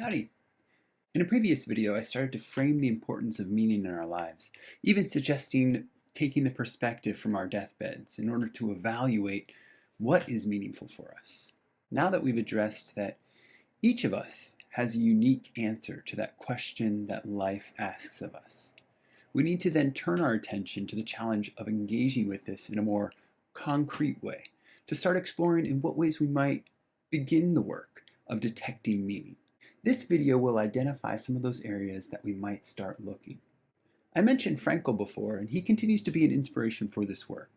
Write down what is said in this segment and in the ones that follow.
Howdy. In a previous video, I started to frame the importance of meaning in our lives, even suggesting taking the perspective from our deathbeds in order to evaluate what is meaningful for us. Now that we've addressed that each of us has a unique answer to that question that life asks of us, we need to then turn our attention to the challenge of engaging with this in a more concrete way, to start exploring in what ways we might begin the work of detecting meaning. This video will identify some of those areas that we might start looking. I mentioned Frankl before, and he continues to be an inspiration for this work.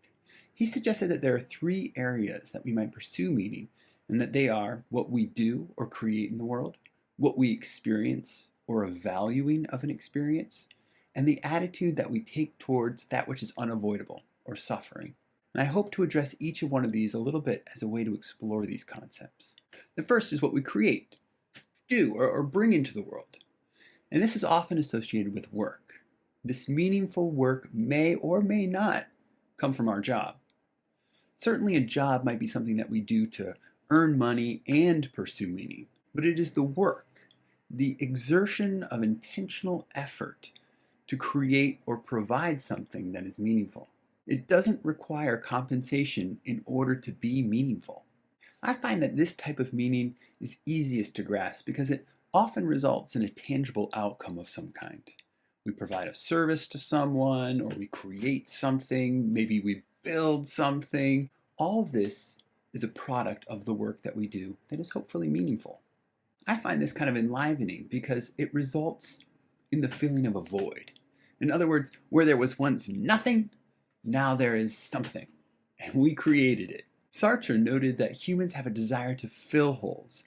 He suggested that there are three areas that we might pursue meaning, and that they are what we do or create in the world, what we experience or a valuing of an experience, and the attitude that we take towards that which is unavoidable or suffering. And I hope to address each of one of these a little bit as a way to explore these concepts. The first is what we create, do, or bring into the world. And this is often associated with work. This meaningful work may or may not come from our job. Certainly a job might be something that we do to earn money and pursue meaning, but it is the work, the exertion of intentional effort to create or provide something that is meaningful. It doesn't require compensation in order to be meaningful. I find that this type of meaning is easiest to grasp because it often results in a tangible outcome of some kind. We provide a service to someone, or we create something, maybe we build something. All this is a product of the work that we do that is hopefully meaningful. I find this kind of enlivening because it results in the feeling of a void. In other words, where there was once nothing, now there is something, and we created it. Sartre noted that humans have a desire to fill holes,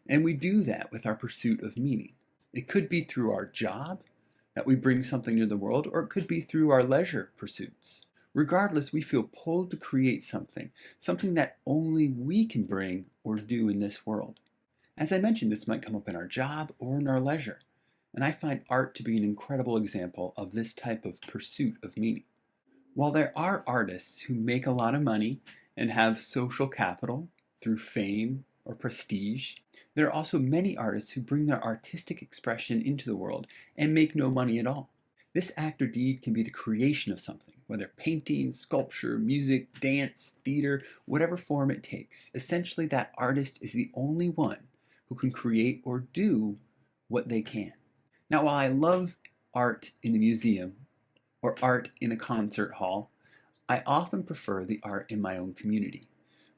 and we do that with our pursuit of meaning. It could be through our job, that we bring something to the world, or it could be through our leisure pursuits. Regardless, we feel pulled to create something that only we can bring or do in this world. As I mentioned, this might come up in our job or in our leisure, and I find art to be an incredible example of this type of pursuit of meaning. While there are artists who make a lot of money and have social capital through fame or prestige, there are also many artists who bring their artistic expression into the world and make no money at all. This act or deed can be the creation of something, whether painting, sculpture, music, dance, theater, whatever form it takes. Essentially, that artist is the only one who can create or do what they can. Now, while I love art in the museum or art in a concert hall, I often prefer the art in my own community.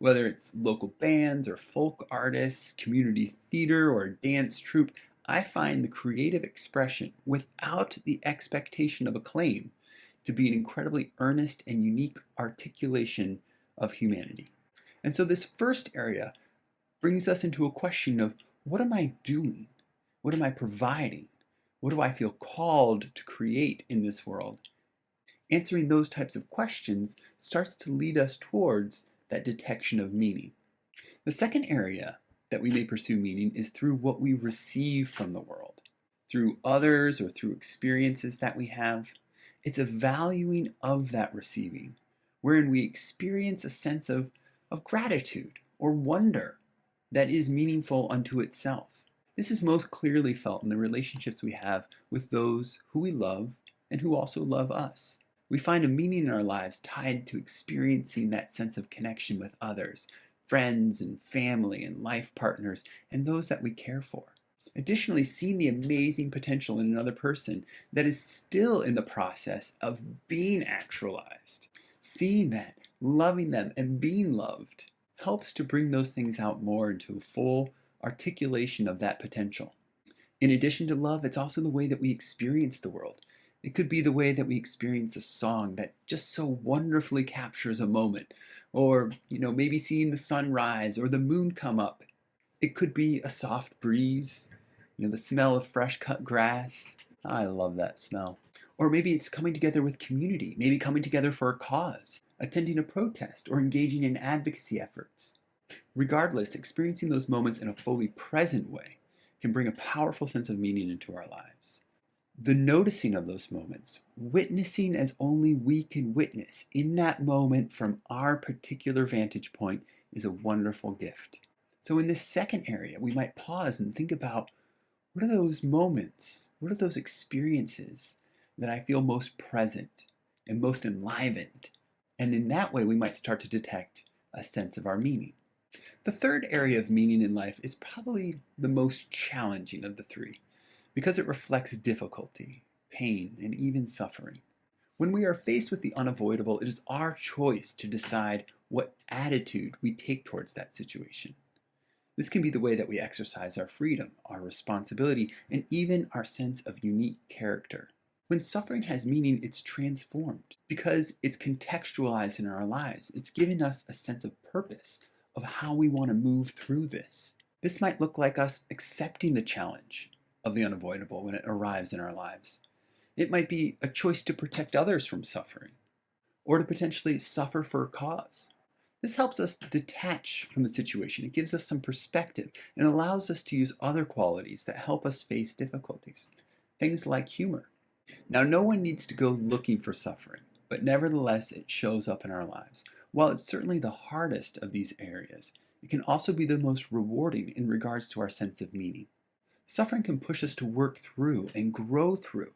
Whether it's local bands or folk artists, community theater or dance troupe, I find the creative expression without the expectation of acclaim to be an incredibly earnest and unique articulation of humanity. And so this first area brings us into a question of, what am I doing? What am I providing? What do I feel called to create in this world? Answering those types of questions starts to lead us towards that detection of meaning. The second area that we may pursue meaning is through what we receive from the world, through others or through experiences that we have. It's a valuing of that receiving, wherein we experience a sense of gratitude or wonder that is meaningful unto itself. This is most clearly felt in the relationships we have with those who we love and who also love us. We find a meaning in our lives tied to experiencing that sense of connection with others, friends and family and life partners, and those that we care for. Additionally, seeing the amazing potential in another person that is still in the process of being actualized. Seeing that, loving them, and being loved helps to bring those things out more into a full articulation of that potential. In addition to love, it's also the way that we experience the world. It could be the way that we experience a song that just so wonderfully captures a moment, or maybe seeing the sun rise or the moon come up. It could be a soft breeze, the smell of fresh cut grass. I love that smell. Or maybe it's coming together with community, maybe coming together for a cause, attending a protest, or engaging in advocacy efforts. Regardless, experiencing those moments in a fully present way can bring a powerful sense of meaning into our lives. The noticing of those moments, witnessing as only we can witness in that moment from our particular vantage point, is a wonderful gift. So in this second area, we might pause and think about, What are those moments? What are those experiences that I feel most present and most enlivened? And in that way, we might start to detect a sense of our meaning. The third area of meaning in life is probably the most challenging of the three because it reflects difficulty, pain, and even suffering. When we are faced with the unavoidable, it is our choice to decide what attitude we take towards that situation. This can be the way that we exercise our freedom, our responsibility, and even our sense of unique character. When suffering has meaning, it's transformed because it's contextualized in our lives. It's given us a sense of purpose, of how we want to move through this. This might look like us accepting the challenge of the unavoidable when it arrives in our lives. It might be a choice to protect others from suffering, or to potentially suffer for a cause. This helps us detach from the situation. It gives us some perspective and allows us to use other qualities that help us face difficulties. Things like humor. Now, no one needs to go looking for suffering, but nevertheless, it shows up in our lives. While it's certainly the hardest of these areas, it can also be the most rewarding in regards to our sense of meaning. Suffering can push us to work through and grow through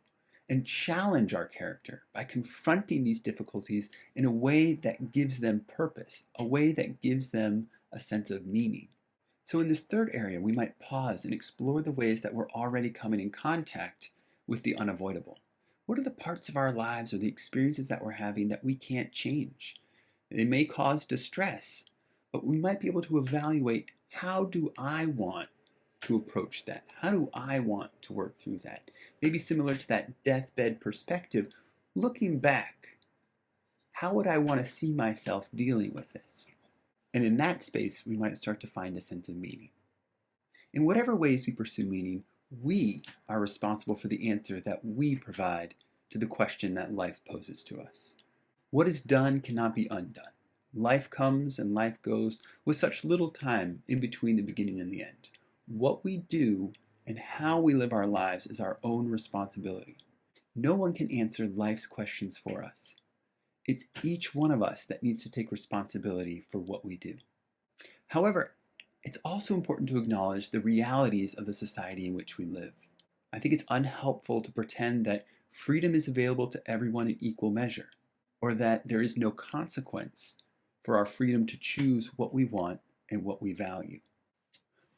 and challenge our character by confronting these difficulties in a way that gives them purpose, a way that gives them a sense of meaning. So in this third area, we might pause and explore the ways that we're already coming in contact with the unavoidable. What are the parts of our lives or the experiences that we're having that we can't change? They may cause distress, but we might be able to evaluate, how do I want to approach that? How do I want to work through that? Maybe similar to that deathbed perspective, looking back, how would I want to see myself dealing with this? And in that space, we might start to find a sense of meaning. In whatever ways we pursue meaning, we are responsible for the answer that we provide to the question that life poses to us. What is done cannot be undone. Life comes and life goes with such little time in between the beginning and the end. What we do and how we live our lives is our own responsibility. No one can answer life's questions for us. It's each one of us that needs to take responsibility for what we do. However, it's also important to acknowledge the realities of the society in which we live. I think it's unhelpful to pretend that freedom is available to everyone in equal measure, or that there is no consequence for our freedom to choose what we want and what we value.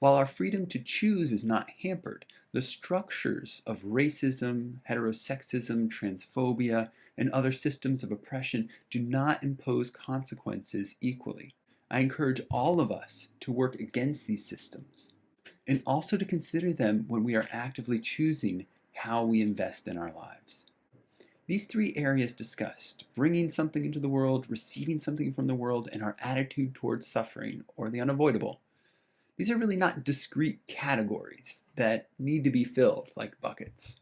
While our freedom to choose is not hampered, the structures of racism, heterosexism, transphobia, and other systems of oppression do not impose consequences equally. I encourage all of us to work against these systems and also to consider them when we are actively choosing how we invest in our lives. These three areas discussed, bringing something into the world, receiving something from the world, and our attitude towards suffering or the unavoidable, these are really not discrete categories that need to be filled like buckets.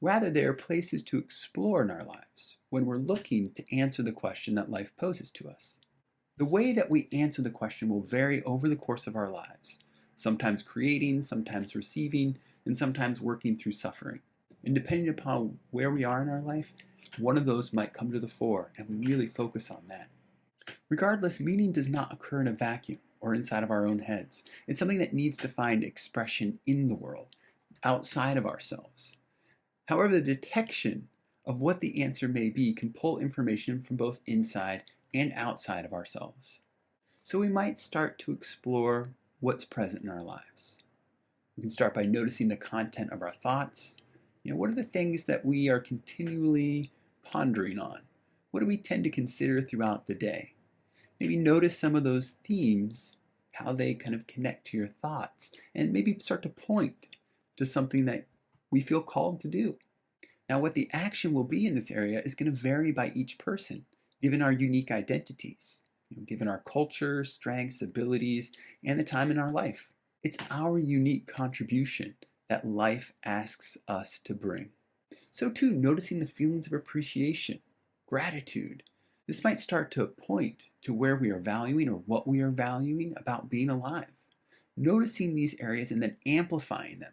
Rather, they are places to explore in our lives when we're looking to answer the question that life poses to us. The way that we answer the question will vary over the course of our lives, sometimes creating, sometimes receiving, and sometimes working through suffering. And depending upon where we are in our life, one of those might come to the fore, and we really focus on that. Regardless, meaning does not occur in a vacuum or inside of our own heads. It's something that needs to find expression in the world, outside of ourselves. However, the detection of what the answer may be can pull information from both inside and outside of ourselves. So we might start to explore what's present in our lives. We can start by noticing the content of our thoughts. What are the things that we are continually pondering on? What do we tend to consider throughout the day? Maybe notice some of those themes, how they kind of connect to your thoughts, and maybe start to point to something that we feel called to do. Now, what the action will be in this area is going to vary by each person, given our unique identities, given our culture, strengths, abilities, and the time in our life. It's our unique contribution that life asks us to bring. So too, noticing the feelings of appreciation, gratitude. This might start to point to where we are valuing or what we are valuing about being alive. Noticing these areas and then amplifying them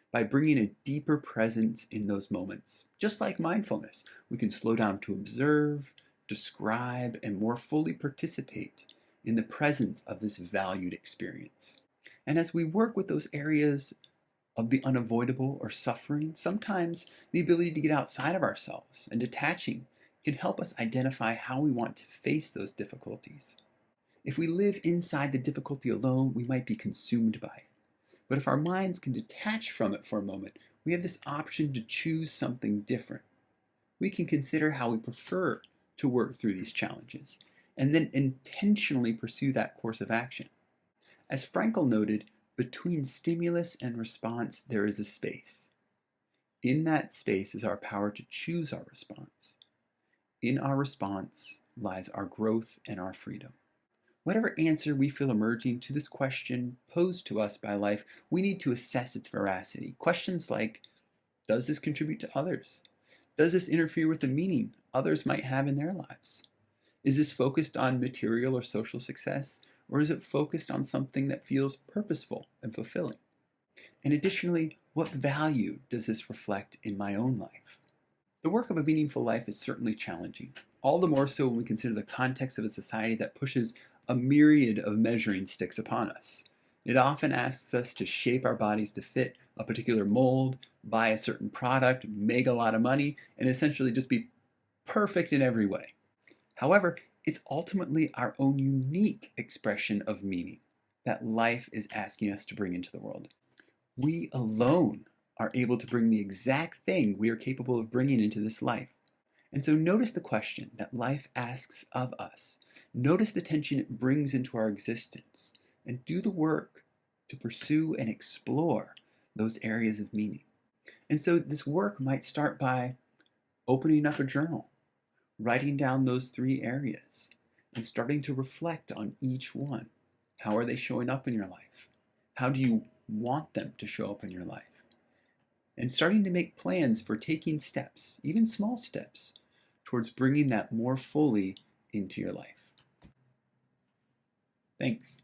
by bringing a deeper presence in those moments. Just like mindfulness, we can slow down to observe, describe, and more fully participate in the presence of this valued experience. And as we work with those areas of the unavoidable or suffering, sometimes the ability to get outside of ourselves and detaching can help us identify how we want to face those difficulties. If we live inside the difficulty alone, we might be consumed by it. But if our minds can detach from it for a moment, we have this option to choose something different. We can consider how we prefer to work through these challenges, and then intentionally pursue that course of action. As Frankl noted, between stimulus and response, there is a space. In that space is our power to choose our response. In our response lies our growth and our freedom. Whatever answer we feel emerging to this question posed to us by life, we need to assess its veracity. Questions like, does this contribute to others? Does this interfere with the meaning others might have in their lives? Is this focused on material or social success, or is it focused on something that feels purposeful and fulfilling? And additionally, what value does this reflect in my own life? The work of a meaningful life is certainly challenging, all the more so when we consider the context of a society that pushes a myriad of measuring sticks upon us. It often asks us to shape our bodies to fit a particular mold, buy a certain product, make a lot of money, and essentially just be perfect in every way. However, it's ultimately our own unique expression of meaning that life is asking us to bring into the world. We alone are able to bring the exact thing we are capable of bringing into this life. And so notice the question that life asks of us. Notice the tension it brings into our existence, and do the work to pursue and explore those areas of meaning. And so this work might start by opening up a journal, writing down those 3 areas, and starting to reflect on each one. How are they showing up in your life? How do you want them to show up in your life? And starting to make plans for taking steps, even small steps, towards bringing that more fully into your life. Thanks.